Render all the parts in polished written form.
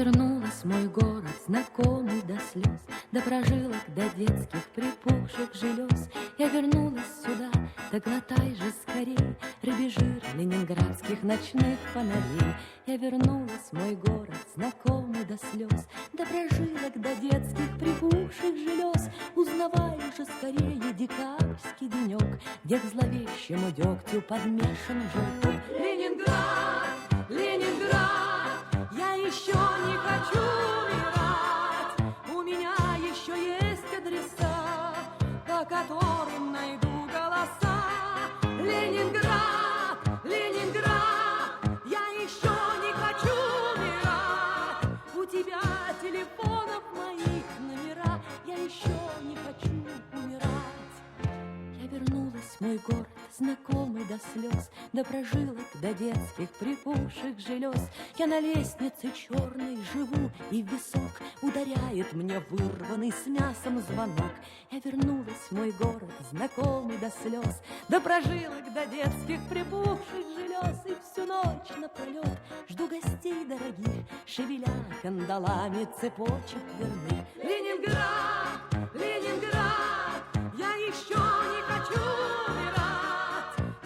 вернулась в мой город, знакомый до слез, до прожилок, до детских припухших желез. Я вернулась сюда, да глотай же скорей рыбий жир ленинградских ночных фонарей. Я вернулась в мой город, знакомый до слез, до прожилок, до детских припухших желез. Узнавай же скорее декабрьский денек, где к зловещему дегтю подмешан желток. Ленинград, Ленинград, я еще не хочу умирать. У меня еще есть адреса, по которым найду голоса. Ленинград, Ленинград, я еще не хочу умирать. У тебя телефонов моих номера, я еще не хочу умирать. Я вернулась в мой город, знакомый до слез, до прожилок, до детских припухших желез. Я на лестнице черной живу, и в висок ударяет мне вырванный с мясом звонок. Я вернулась в мой город, знакомый до слез, до прожилок, до детских припухших желез. И всю ночь напролет жду гостей дорогих, шевеля кандалами цепочек верных. Ленинград, Ленинград, я еще не хочу умирать.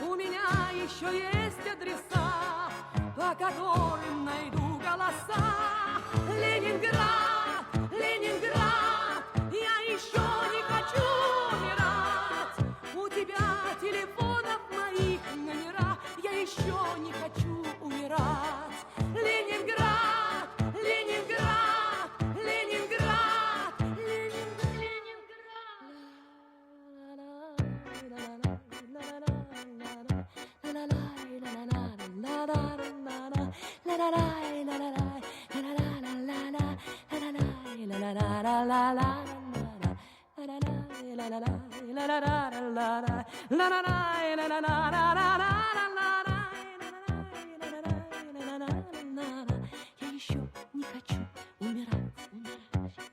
У меня еще есть адреса, по которым найду голоса. Ленинград, Ленинград, я еще не хочу умирать. У тебя телефонов моих номера, я еще не хочу умирать. Ленинград, Ленинград, Ленинград, Я еще не хочу умирать.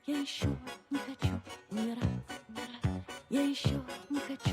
Я еще не хочу умирать. Я еще не хочу